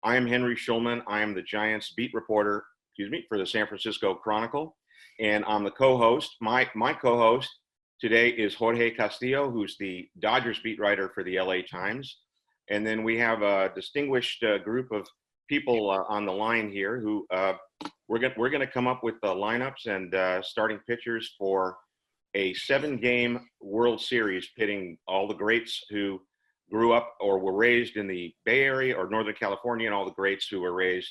I am Henry Schulman. I am the Giants beat reporter, for the San Francisco Chronicle. And I'm the co-host. My co-host today is Jorge Castillo, who's the Dodgers beat writer for the LA Times. And then we have a distinguished group of people on the line here who we're going to come up with the lineups and starting pitchers for a 7-game World Series pitting all the greats who grew up or were raised in the Bay Area or Northern California, and all the greats who were raised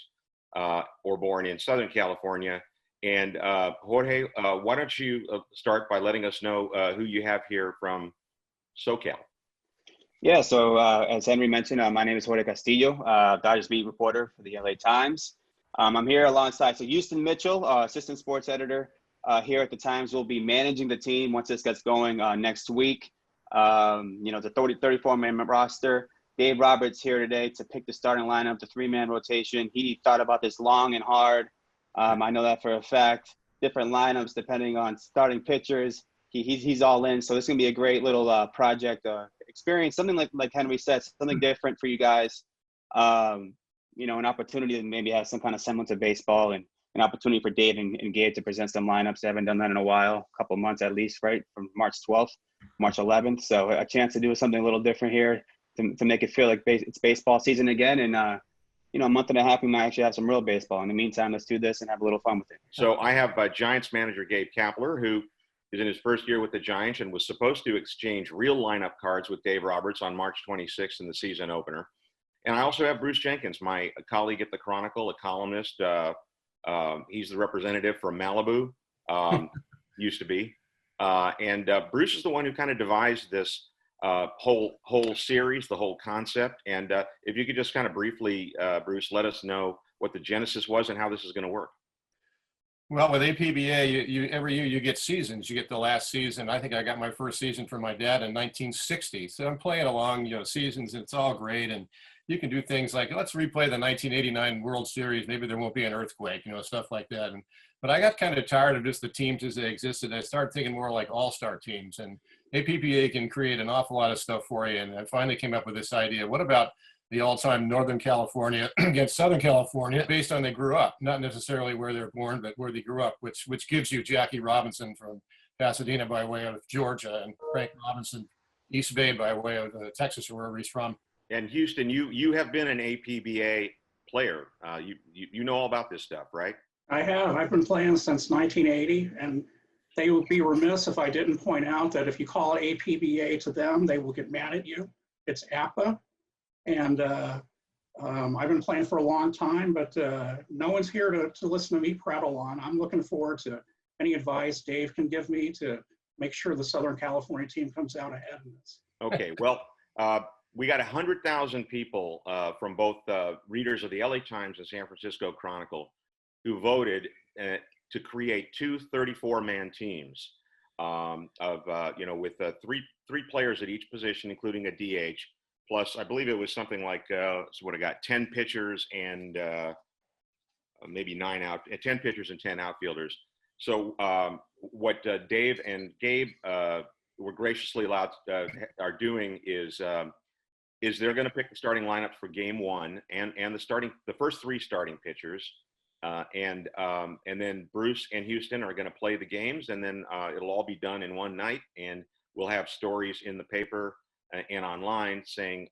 or born in Southern California. And Jorge, why don't you start by letting us know who you have here from SoCal? Yeah, so as Henry mentioned, my name is Jorge Castillo, Dodgers beat reporter for the LA Times. I'm here alongside Houston Mitchell, assistant sports editor here at the Times. Will be managing the team once this gets going next week. It's a 34-man roster. Dave Roberts here today to pick the starting lineup, the 3-man rotation. He thought about this long and hard. I know that for a fact. Different lineups depending on starting pitchers. He's all in. So this is going to be a great little project experience, something like Henry said, something different for you guys. An opportunity to maybe have some kind of semblance of baseball, and an opportunity for Dave and Gabe to present some lineups. They haven't done that in a while, a couple of months at least, right? From March 12th, March 11th. So a chance to do something a little different here to make it feel like it's baseball season again. And, a month and a half, we might actually have some real baseball. In the meantime, let's do this and have a little fun with it. So I have Giants manager Gabe Kapler, who is in his first year with the Giants and was supposed to exchange real lineup cards with Dave Roberts on March 26th in the season opener. And I also have Bruce Jenkins, my colleague at the Chronicle, a columnist. He's the representative from Malibu, used to be. And Bruce is the one who kind of devised this whole series, the whole concept. And if you could just kind of briefly, Bruce, let us know what the genesis was and how this is going to work. Well, with APBA, you every year you get seasons. You get the last season. I think I got my first season from my dad in 1960. So I'm playing along, seasons, and it's all great. And you can do things like, let's replay the 1989 World Series. Maybe there won't be an earthquake, stuff like that. But I got kind of tired of just the teams as they existed. I started thinking more like all-star teams. And APBA can create an awful lot of stuff for you. And I finally came up with this idea. What about the all-time Northern California against Southern California based on they grew up, not necessarily where they're born, but where they grew up, which gives you Jackie Robinson from Pasadena by way of Georgia, and Frank Robinson, East Bay by way of Texas, or wherever he's from. And Houston, you have been an APBA player. You know all about this stuff, right? I have. I've been playing since 1980, and they would be remiss if I didn't point out that if you call it APBA to them, they will get mad at you. It's APA. And I've been playing for a long time, but no one's here to listen to me prattle on. I'm looking forward to any advice Dave can give me to make sure the Southern California team comes out ahead in this. Okay, well, we got 100,000 people from both readers of the LA Times and San Francisco Chronicle who voted to create two 34-man teams with three players at each position, including a DH. Plus, I believe it was something like, 10 pitchers and maybe 10 pitchers and 10 outfielders. So what Dave and Gabe were graciously allowed are doing is they're going to pick the starting lineups for Game 1 and the first 3 starting pitchers, and then Bruce and Houston are going to play the games, and then it'll all be done in one night, and we'll have stories in the paper and online saying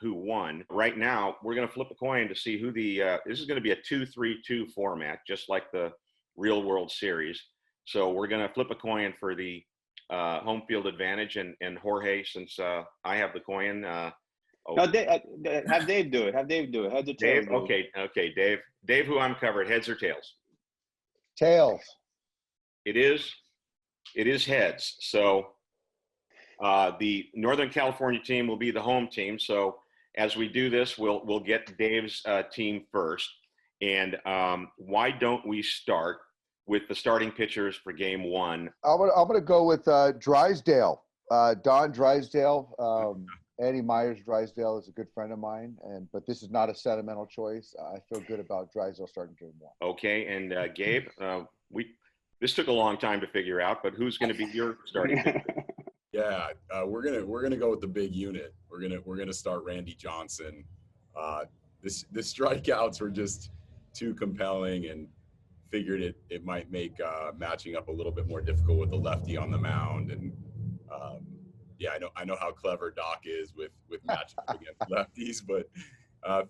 who won. Right now, we're going to flip a coin to see who this is going to be a 2-3-2 format, just like the real World Series. So we're going to flip a coin for the home field advantage. And Jorge, since I have the coin. No, have Dave do it. Heads or tails? Dave? Okay, Dave. Dave, who I'm covered, heads or tails? Tails. It is heads. So the Northern California team will be the home team. So as we do this, we'll get Dave's team first. And why don't we start with the starting pitchers for Game 1? I'm gonna go with Drysdale, Don Drysdale. Eddie Myers Drysdale is a good friend of mine, but this is not a sentimental choice. I feel good about Drysdale starting Game 1. Okay, and Gabe, this took a long time to figure out, but who's going to be your starting pitcher? Yeah, we're gonna go with the big unit. We're gonna start Randy Johnson. the strikeouts were just too compelling, and figured it might make matching up a little bit more difficult with the lefty on the mound. And yeah, I know how clever Doc is with matching up against lefties, but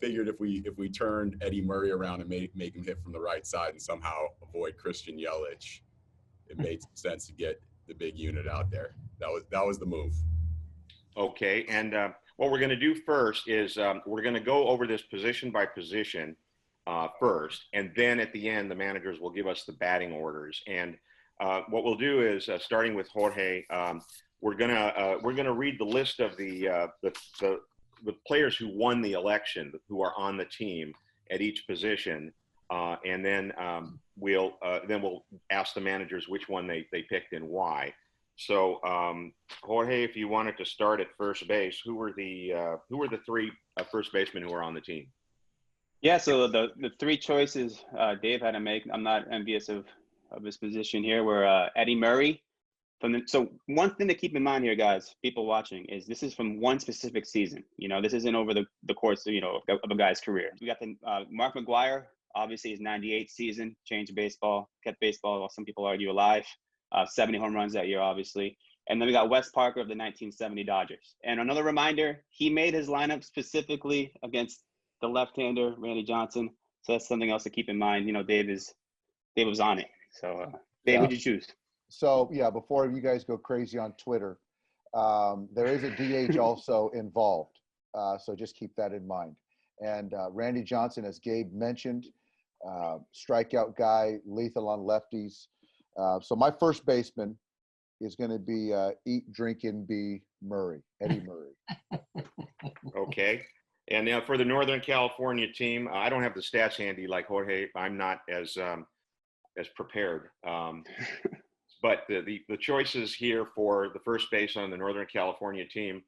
figured if we turned Eddie Murray around and make him hit from the right side and somehow avoid Christian Yelich, it made some sense to get the big unit out there. That was the move. Okay, and what we're going to do first is we're going to go over this position by position first, and then at the end, the managers will give us the batting orders. And what we'll do is, starting with Jorge, we're gonna read the list of the players who won the election, who are on the team at each position, and then we'll ask the managers which one they picked and why. So, Jorge, if you wanted to start at first base, who were the three first basemen who were on the team? Yeah, so the three choices Dave had to make, I'm not envious of his position here, were Eddie Murray. So one thing to keep in mind here, guys, people watching, is this is from one specific season. You know, this isn't over the course, of a guy's career. We got the Mark McGwire, obviously his 98 season, changed baseball, kept baseball, while some people argue, alive. 70 home runs that year, obviously. And then we got Wes Parker of the 1970 Dodgers. And another reminder, he made his lineup specifically against the left-hander, Randy Johnson. So that's something else to keep in mind. Dave was on it. So, Dave, what'd you choose? So, yeah, before you guys go crazy on Twitter, there is a DH also involved. So just keep that in mind. And Randy Johnson, as Gabe mentioned, strikeout guy, lethal on lefties. So my first baseman is going to be Eat, Drink, and Be Murray, Eddie Murray. Okay. And now for the Northern California team, I don't have the stats handy like Jorge. I'm not as prepared. But the choices here for the first base on the Northern California team,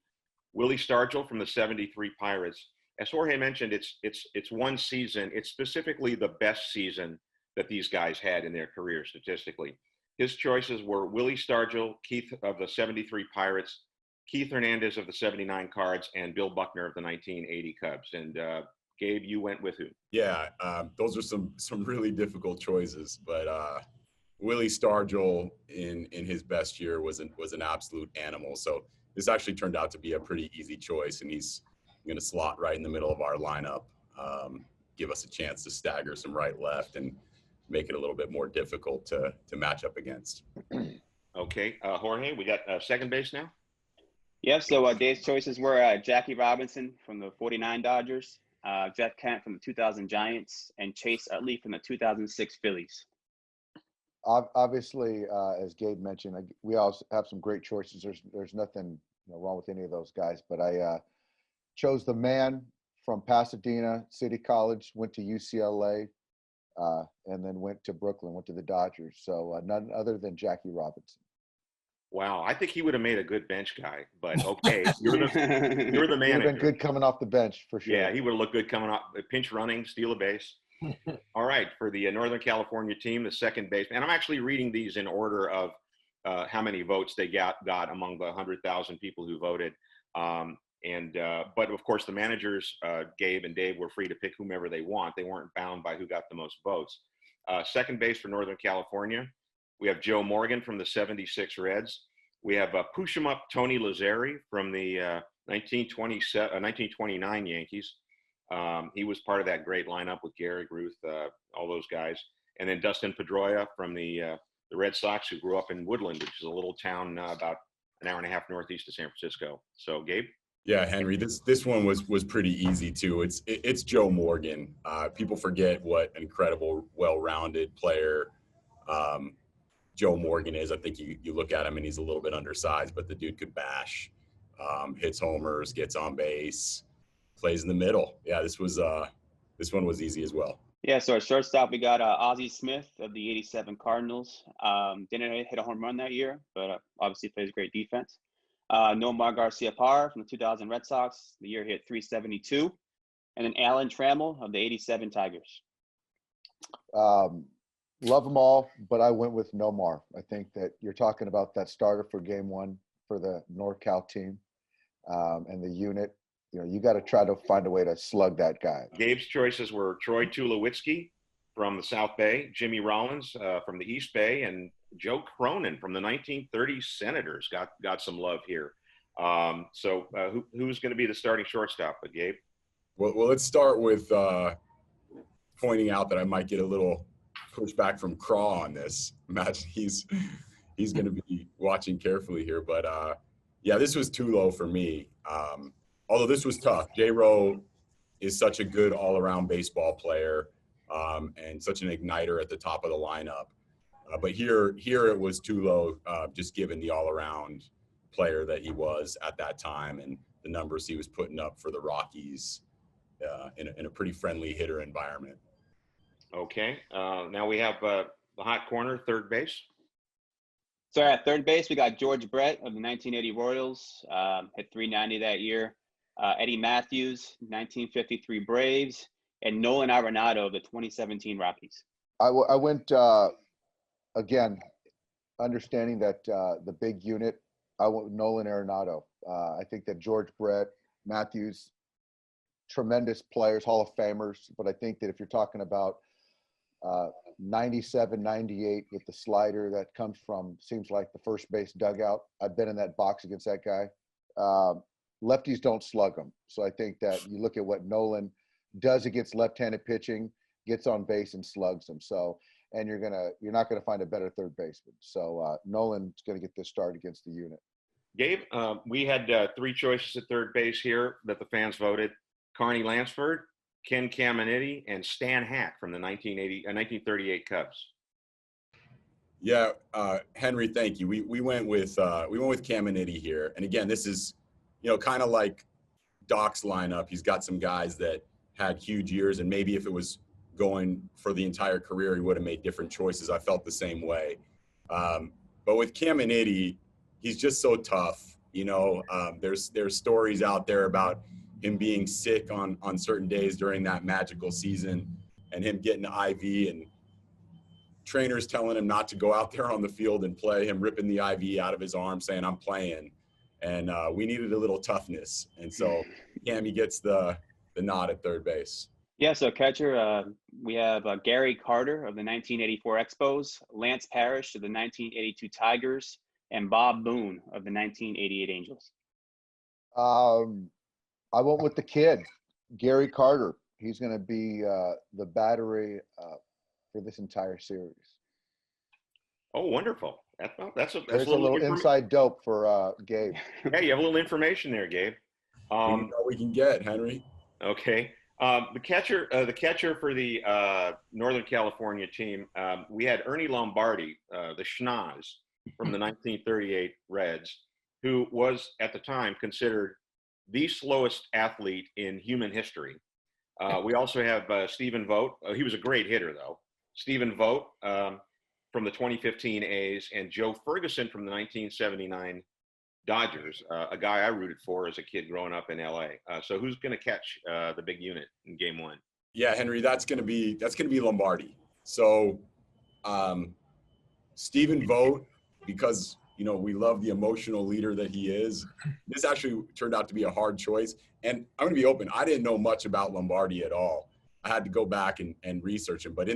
Willie Stargell from the 73 Pirates. As Jorge mentioned, it's one season. It's specifically the best season that these guys had in their career statistically. His choices were Willie Stargell, Keith of the 73 Pirates, Keith Hernandez of the 79 Cards, and Bill Buckner of the 1980 Cubs. And Gabe, you went with who? Yeah, those are some really difficult choices, but Willie Stargell in his best year was an absolute animal. So this actually turned out to be a pretty easy choice, and he's going to slot right in the middle of our lineup, give us a chance to stagger some right-left and make it a little bit more difficult to match up against. Okay, Jorge, we got second base now? Yeah, so Dave's choices were Jackie Robinson from the 49 Dodgers, Jeff Kent from the 2000 Giants, and Chase Utley from the 2006 Phillies. Obviously, as Gabe mentioned, we also have some great choices. There's nothing wrong with any of those guys, but I chose the man from Pasadena City College, went to UCLA, and then went to Brooklyn, went to the Dodgers. So none other than Jackie Robinson. Wow, I think he would have made a good bench guy, but okay, you're the manager. He would have been good coming off the bench for sure. Yeah, he would have looked good coming off, pinch running, steal a base. All right, for the Northern California team, the second baseman, and I'm actually reading these in order of how many votes they got among the 100,000 people who voted. But of course, the managers, Gabe and Dave, were free to pick whomever they want. They weren't bound by who got the most votes. Second base for Northern California, we have Joe Morgan from the 76 Reds. We have push 'em up Tony Lazzeri from the 1929 Yankees. He was part of that great lineup with Gary Ruth, all those guys. And then Dustin Pedroia from the Red Sox, who grew up in Woodland, which is a little town about an hour and a half northeast of San Francisco. So, Gabe? Yeah, Henry, this one was pretty easy too. It's Joe Morgan. People forget what an incredible, well-rounded player Joe Morgan is. I think you look at him and he's a little bit undersized, but the dude could bash, hits homers, gets on base, plays in the middle. Yeah, this one was easy as well. Yeah, so at shortstop, we got Ozzie Smith of the 87 Cardinals. Didn't hit a home run that year, but obviously plays great defense. Nomar Garcia-Parra from the 2000 Red Sox. The year hit 372. And then Alan Trammell of the 87 Tigers. Love them all, but I went with Nomar. I think that you're talking about that starter for game one for the NorCal team and the unit. you got to try to find a way to slug that guy. Gabe's choices were Troy Tulowitzki from the South Bay, Jimmy Rollins from the East Bay, and Joe Cronin from the 1930 Senators got some love here. So who's going to be the starting shortstop, Gabe? Well, let's start with pointing out that I might get a little pushback from Craw on this. Imagine he's going to be watching carefully here, but yeah, this was too low for me. Although this was tough. J-Ro is such a good all-around baseball player and such an igniter at the top of the lineup. But here it was too low, just given the all-around player that he was at that time and the numbers he was putting up for the Rockies in a pretty friendly hitter environment. Okay. Now we have the hot corner, third base. So at third base, we got George Brett of the 1980 Royals, hit 390 that year. Eddie Matthews, 1953 Braves, and Nolan Arenado of the 2017 Rockies. I went, again, understanding that the big unit, I went with Nolan Arenado. I think that George Brett, Matthews, tremendous players, Hall of Famers, but I think that if you're talking about 97, 98 with the slider that comes from, seems like the first base dugout. I've been in that box against that guy. Lefties don't slug them. So I think that you look at what Nolan does against left-handed pitching, gets on base and slugs them. So, and you're not gonna find a better third baseman. So Nolan's gonna get this start against the unit. Gabe, we had three choices at third base here that the fans voted: Carney Lansford, Ken Caminiti, and Stan Hack from the 1938 Cubs. Yeah, Henry, thank you. We went with Caminiti here, and again, this is kind of like Doc's lineup. He's got some guys that had huge years, and maybe if it was going for the entire career, he would have made different choices. I felt the same way, but with Caminiti, he's just so tough. There's stories out there about him being sick on certain days during that magical season and him getting IV and trainers telling him not to go out there on the field and play, him ripping the IV out of his arm saying, "I'm playing." And we needed a little toughness. And so Cammy gets the nod at third base. Yeah, so catcher, we have Gary Carter of the 1984 Expos, Lance Parrish of the 1982 Tigers, and Bob Boone of the 1988 Angels. I went with the kid, Gary Carter. He's going to be the battery for this entire series. Oh, wonderful. That's There's a little inside dope for Gabe. Yeah, you have a little information there, Gabe. We can get, Henry. Okay. The catcher for the Northern California team, we had Ernie Lombardi, the schnoz from the 1938 Reds, who was at the time considered the slowest athlete in human history. We also have Stephen Vogt. He was a great hitter, though. Stephen Vogt from the 2015 A's, and Joe Ferguson from the 1979 Dodgers, a guy I rooted for as a kid growing up in LA. So who's going to catch the big unit in Game 1? Yeah, Henry, that's going to be Lombardi. So Stephen Vogt, because we love the emotional leader that he is. This actually turned out to be a hard choice. And I'm going to be open. I didn't know much about Lombardi at all. I had to go back and research him. But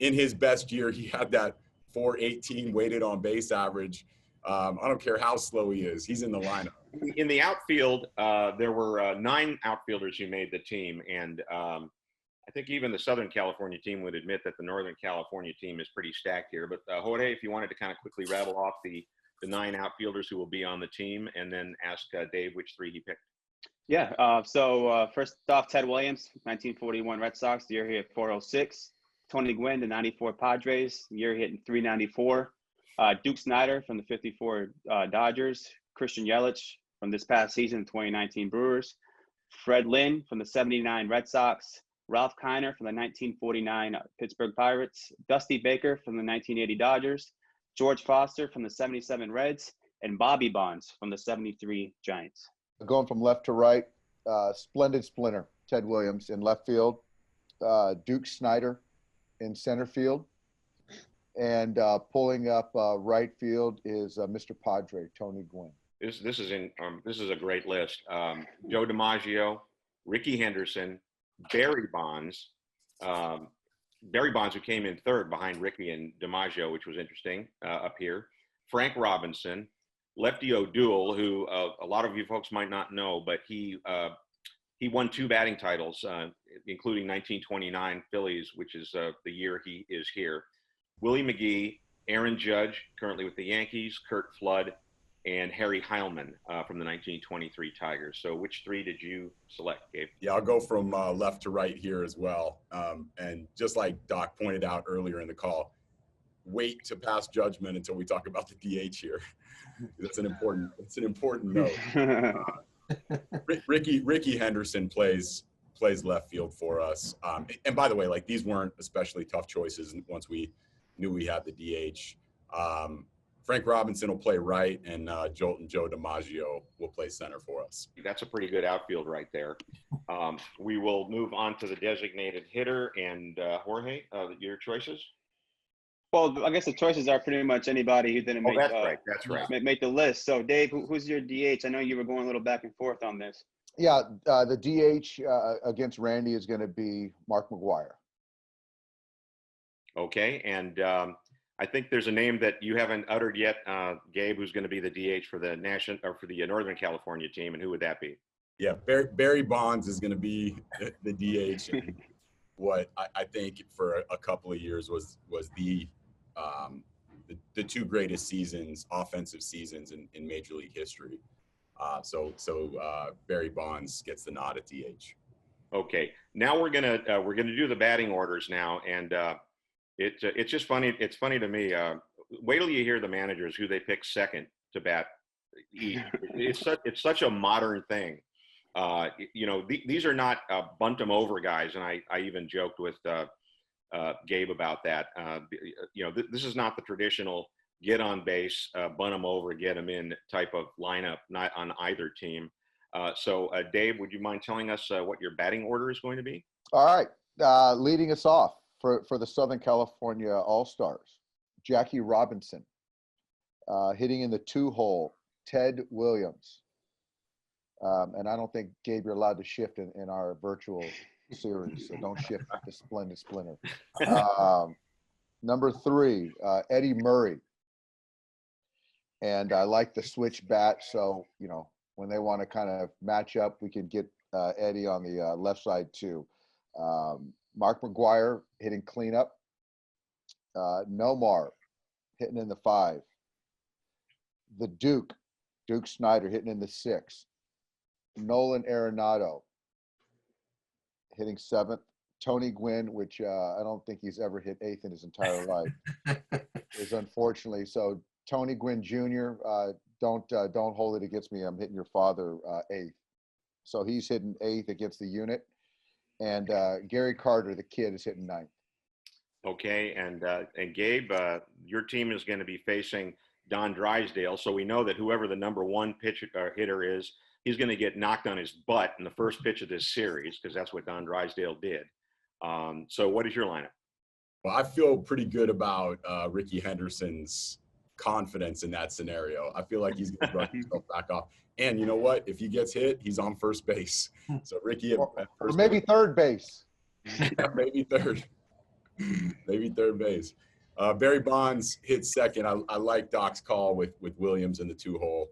in his best year, he had that 418 weighted on base average. I don't care how slow he is. He's in the lineup. In the outfield, there were 9 outfielders who made the team. And I think even the Southern California team would admit that the Northern California team is pretty stacked here. But Jorge, if you wanted to kind of quickly rattle off the 9 outfielders who will be on the team, and then ask Dave which 3 he picked. Yeah, so first off, Ted Williams, 1941 Red Sox, the year he hit 406. Tony Gwynn, the 94 Padres, the year he hit 394. Duke Snider from the 54 Dodgers. Christian Yelich from this past season, the 2019 Brewers. Fred Lynn from the 79 Red Sox. Ralph Kiner from the 1949 Pittsburgh Pirates. Dusty Baker from the 1980 Dodgers. George Foster from the 77 Reds. And Bobby Bonds from the 73 Giants. Going from left to right, splendid splinter, Ted Williams in left field. Duke Snider in center field. And pulling up right field is Mr. Padre, Tony Gwynn. this is a great list. Joe DiMaggio, Ricky Henderson, Barry Bonds, Barry Bonds, who came in third behind Ricky and DiMaggio, which was interesting up here. Frank Robinson, Lefty O'Doul, who a lot of you folks might not know, but he won 2 batting titles, including 1929 Phillies, which is the year he is here. Willie McGee, Aaron Judge, currently with the Yankees, Kurt Flood, and Harry Heilman from the 1923 Tigers. So which 3 did you select, Gabe? Yeah, I'll go from left to right here as well. And just like Doc pointed out earlier in the call, wait to pass judgment until we talk about the DH here. It's an important note. Ricky Henderson plays left field for us. And by the way, like, these weren't especially tough choices once we knew we had the DH. Frank Robinson will play right, and Joe DiMaggio will play center for us. That's a pretty good outfield right there. We will move on to the designated hitter, and Jorge, your choices? Well, I guess the choices are pretty much anybody who didn't make, That's right. make the list. So, Dave, who's your DH? I know you were going a little back and forth on this. Yeah, the DH against Randy is going to be Mark McGwire. Okay, and I think there's a name that you haven't uttered yet, Gabe, who's going to be the DH for the Northern California team, and who would that be? Yeah, Barry Bonds is going to be the DH. And what I think for a couple of years was the 2 greatest seasons, offensive seasons in Major League history. So Barry Bonds gets the nod at DH. Okay, now we're gonna do the batting orders now, and it's just funny. It's funny to me. Wait till you hear the managers who they pick second to bat. It's such a modern thing. These are not bunt them over guys, and I even joked with Gabe about that. This is not the traditional get on base, bunt them over, get them in type of lineup, not on either team. So Dave, would you mind telling us what your batting order is going to be? All right, leading us off for the Southern California All-Stars, Jackie Robinson. Hitting in the 2-hole, Ted Williams. And I don't think, Gabe, you're allowed to shift in our virtual series, so don't shift the Splendid Splinter. Number 3, Eddie Murray. And I like the switch bat, so, when they want to kind of match up, we can get Eddie on the left side too. Mark McGwire hitting cleanup. Nomar hitting in the 5. The Duke Snyder hitting in the 6. Nolan Arenado hitting 7th. Tony Gwynn, which I don't think he's ever hit 8th in his entire life, is unfortunately. So Tony Gwynn Jr., don't hold it against me. I'm hitting your father 8th. So he's hitting 8th against the unit. And Gary Carter, the kid, is hitting 9th. Okay, and Gabe, your team is going to be facing Don Drysdale. So we know that whoever the number 1 hitter is, he's going to get knocked on his butt in the first pitch of this series, because that's what Don Drysdale did. So what is your lineup? Well, I feel pretty good about Ricky Henderson's confidence in that scenario. I feel like he's going to brush himself back off. And you know what? If he gets hit, he's on first base. So Ricky at first, or maybe base. Third base. Yeah, maybe third. Maybe third base. Barry Bonds hits second. I like Doc's call with Williams in the 2-hole.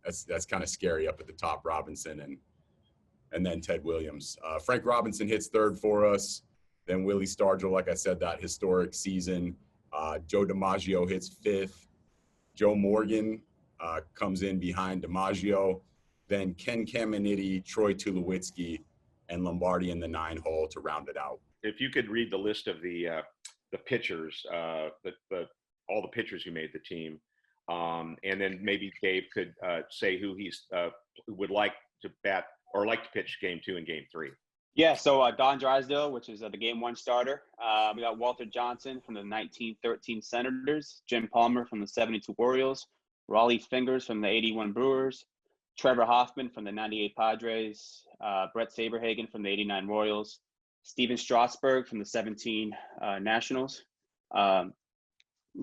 That's kind of scary up at the top, Robinson and then Ted Williams. Frank Robinson hits third for us. Then Willie Stargell, like I said, that historic season. Joe DiMaggio hits 5th. Joe Morgan comes in behind DiMaggio. Then Ken Caminiti, Troy Tulowitzki, and Lombardi in the 9-hole to round it out. If you could read the list of the pitchers, all the pitchers who made the team, and then maybe Dave could say who he's would like to bat or like to pitch game 2 and game 3. Yeah, so Don Drysdale, which is the game 1 starter. We got Walter Johnson from the 1913 Senators, Jim Palmer from the 72 Orioles, Raleigh Fingers from the 81 Brewers, Trevor Hoffman from the 98 Padres, Brett Saberhagen from the 89 Royals, Steven Strasburg from the 17 Nationals,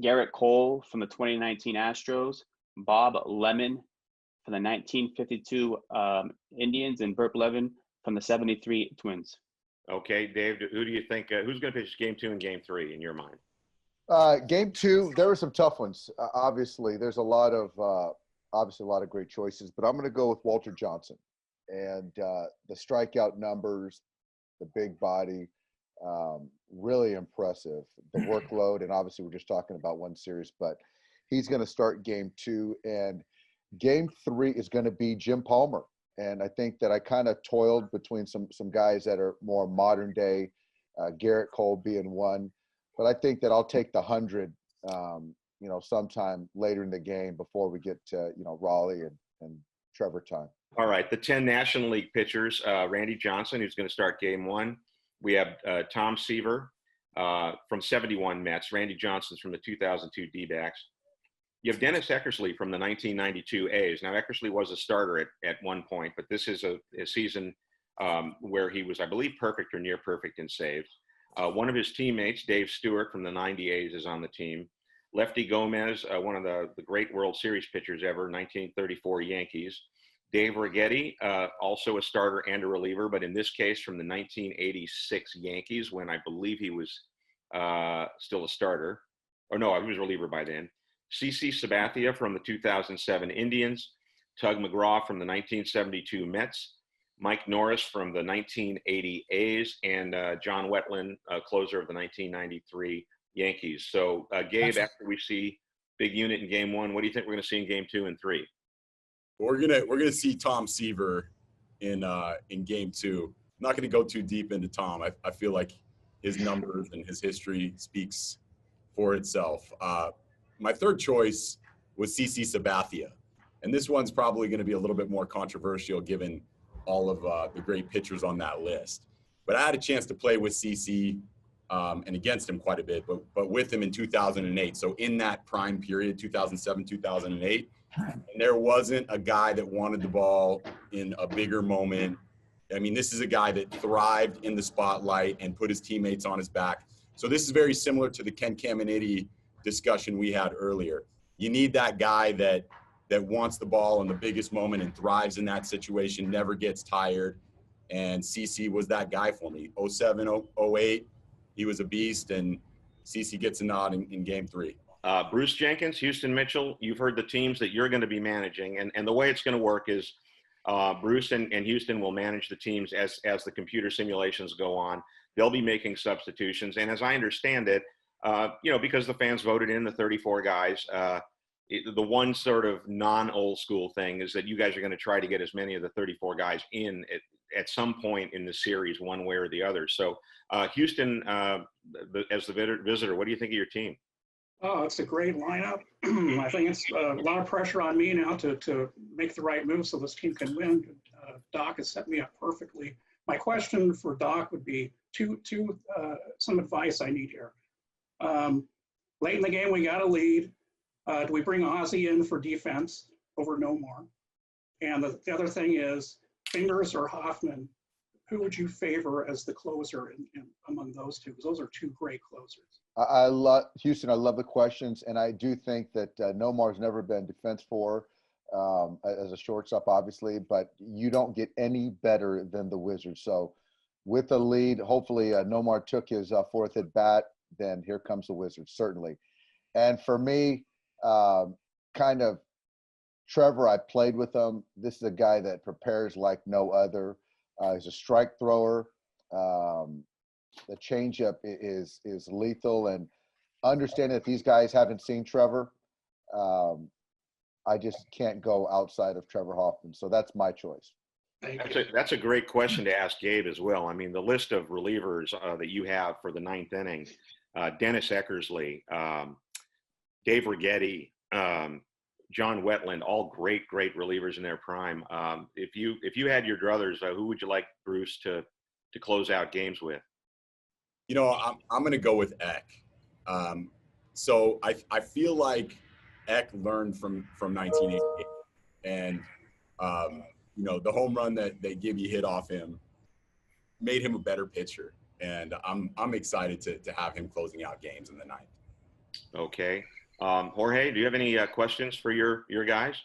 Garrett Cole from the 2019 Astros, Bob Lemon from the 1952 Indians and Burt Levin from the 73 Twins. Okay, Dave, who do you think, who's going to pitch game 2 and game 3 in your mind? Game 2, there were some tough ones. Obviously, there's a lot of great choices, but I'm going to go with Walter Johnson. And the strikeout numbers, the big body, really impressive. The workload, and obviously we're just talking about one series, but he's going to start game 2. And game 3 is going to be Jim Palmer. And I think that I kind of toiled between some guys that are more modern day, Garrett Cole being one. But I think that I'll take the 100, sometime later in the game before we get to, Raleigh and Trevor time. All right, the 10 National League pitchers, Randy Johnson, who's going to start game 1. We have Tom Seaver from 71 Mets. Randy Johnson's from the 2002 D-backs. You have Dennis Eckersley from the 1992 A's. Now, Eckersley was a starter at one point, but this is a season where he was, I believe, perfect or near perfect in saves. One of his teammates, Dave Stewart from the 90 A's, is on the team. Lefty Gomez, one of the great World Series pitchers ever, 1934 Yankees. Dave Righetti, also a starter and a reliever, but in this case from the 1986 Yankees, when I believe he was still a starter. Or no, he was a reliever by then. CC Sabathia from the 2007 Indians. Tug McGraw from the 1972 Mets. Mike Norris from the 1980 A's, and John Wetland, closer of the 1993 Yankees. So, Gabe, after we see big unit in game 1, what do you think we're going to see in game 2 and 3? We're gonna see Tom Seaver in game 2. I'm not gonna go too deep into Tom. I feel like his numbers and his history speaks for itself. My third choice was CC Sabathia, and this one's probably going to be a little bit more controversial given all of the great pitchers on that list. But I had a chance to play with CC and against him quite a bit, but with him in 2008. So in that prime period, 2007, 2008, and there wasn't a guy that wanted the ball in a bigger moment. I mean, this is a guy that thrived in the spotlight and put his teammates on his back. So this is very similar to the Ken Caminiti discussion we had earlier. You need that guy that wants the ball in the biggest moment and thrives in that situation, never gets tired. And CC was that guy for me. 07, 08, he was a beast, and CC gets a nod in game 3. Bruce Jenkins, Houston Mitchell, you've heard the teams that you're going to be managing. And the way it's going to work is Bruce and Houston will manage the teams as the computer simulations go on. They'll be making substitutions. And as I understand it, because the fans voted in the 34 guys, the one sort of non-old school thing is that you guys are going to try to get as many of the 34 guys in at some point in the series, one way or the other. So Houston, as the visitor, what do you think of your team? Oh, it's a great lineup. I think it's a lot of pressure on me now to make the right move so this team can win. Doc has set me up perfectly. My question for Doc would be some advice I need here. Late in the game, we got a lead. Do we bring Ozzie in for defense over Nomar? And the other thing is, Fingers or Hoffman, who would you favor as the closer among those two? Because those are two great closers. I love Houston. I love the questions, and I do think that Nomar's never been defense for as a shortstop, obviously, but you don't get any better than the Wizards. So with the lead, hopefully Nomar took his fourth at bat, then here comes the Wizards, certainly. And for me, kind of Trevor, I played with him. This is a guy that prepares like no other. He's a strike thrower. The changeup is lethal, and understanding that these guys haven't seen Trevor, I just can't go outside of Trevor Hoffman. So that's my choice. That's a great question to ask Gabe as well. I mean, the list of relievers that you have for the ninth inning, Dennis Eckersley, Dave Righetti, John Wetland, all great relievers in their prime. If you had your druthers, who would you like Bruce to close out games with? I'm going to go with Eck. So I feel like Eck learned from 1988, and the home run that Gibby hit off him made him a better pitcher, and I'm excited to have him closing out games in the ninth. Okay. Jorge, do you have any questions for your guys?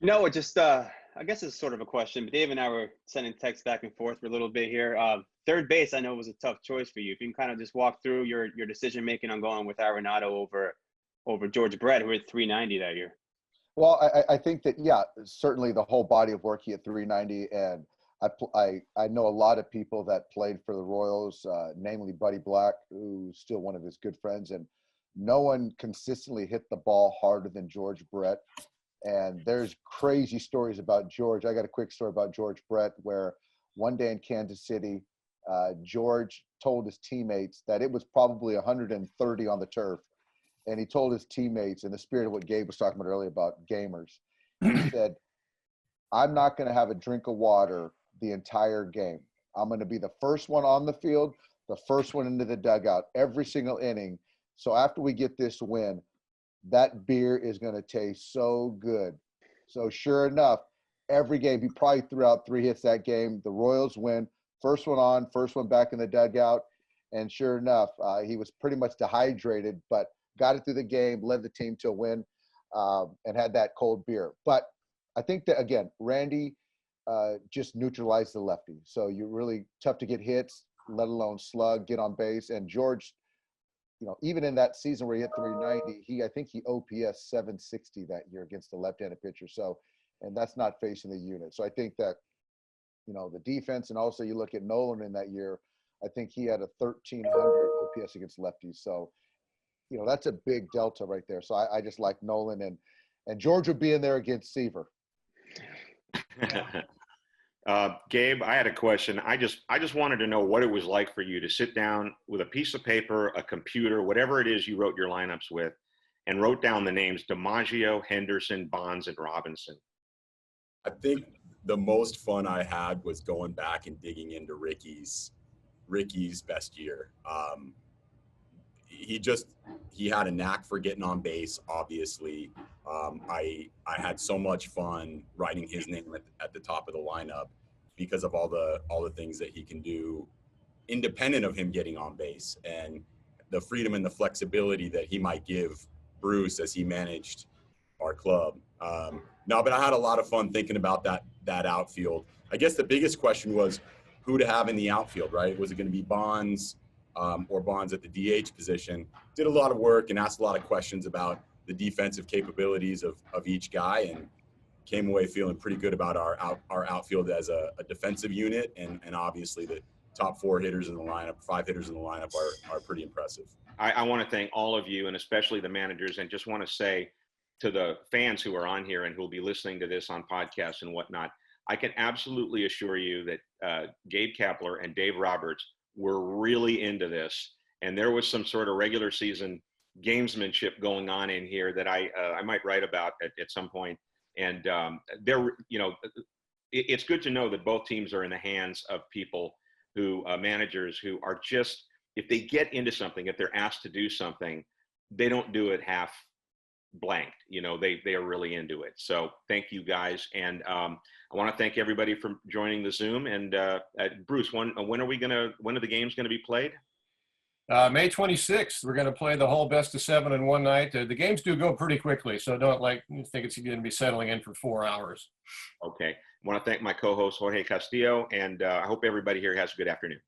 No, it just I guess it's sort of a question, but Dave and I were sending texts back and forth for a little bit here. Third base, I know was a tough choice for you. If you can kind of just walk through your decision making on going with Arenado over George Brett, who hit 390 that year. Well, I think that, yeah, certainly the whole body of work, he hit 390, and I know a lot of people that played for the Royals, namely Buddy Black, who's still one of his good friends, and no one consistently hit the ball harder than George Brett. And there's crazy stories about George. I got a quick story about George Brett, where one day in Kansas City, George told his teammates that it was probably 130 on the turf. And he told his teammates, in the spirit of what Gabe was talking about earlier about gamers, he said, I'm not going to have a drink of water the entire game. I'm going to be the first one on the field, the first one into the dugout, every single inning. So after we get this win, that beer is going to taste so good. So sure enough, every game, he probably threw out 3 hits that game. The Royals win. First one on, first one back in the dugout. And sure enough, he was pretty much dehydrated, but got it through the game, led the team to a win, and had that cold beer. But I think that, again, Randy just neutralized the lefty. So you're really tough to get hits, let alone slug, get on base. And George, you know, even in that season where he hit 390, I think he OPS 760 that year against the left-handed pitcher. So, and that's not facing the unit. So I think that, you know, the defense, and also you look at Nolan in that year, I think he had a 1,300 OPS against lefties. So, you know, that's a big delta right there. So I just like Nolan, and George would be in there against Seaver. Gabe, I had a question. I just wanted to know what it was like for you to sit down with a piece of paper, a computer, whatever it is you wrote your lineups with, and wrote down the names DiMaggio, Henderson, Bonds, and Robinson. I think the most fun I had was going back and digging into Ricky's best year. He had a knack for getting on base, obviously. I had so much fun writing his name at the top of the lineup because of all the things that he can do independent of him getting on base, and the freedom and the flexibility that he might give Bruce as he managed our club. No, but I had a lot of fun thinking about that outfield. I guess the biggest question was who to have in the outfield, right? Was it going to be Bonds or Bonds at the DH position? Did a lot of work and asked a lot of questions about the defensive capabilities of each guy, and came away feeling pretty good about our outfield as a defensive unit, and obviously the top 4 hitters in the lineup, 5 hitters in the lineup are pretty impressive. I want to thank all of you, and especially the managers, and just want to say to the fans who are on here and who will be listening to this on podcasts and whatnot, I can absolutely assure you that Gabe Kapler and Dave Roberts were really into this, and there was some sort of regular season gamesmanship going on in here that I might write about at some point. And it's good to know that both teams are in the hands of people who managers who are just, if they get into something, if they're asked to do something, they don't do it half blanked. You know, they are really into it. So thank you guys. And I want to thank everybody for joining the Zoom. And Bruce, when are the games going to be played? May 26th, we're going to play the whole best of 7 in one night. The games do go pretty quickly, so don't think it's going to be settling in for 4 hours. Okay. I want to thank my co-host, Jorge Castillo, and I hope everybody here has a good afternoon.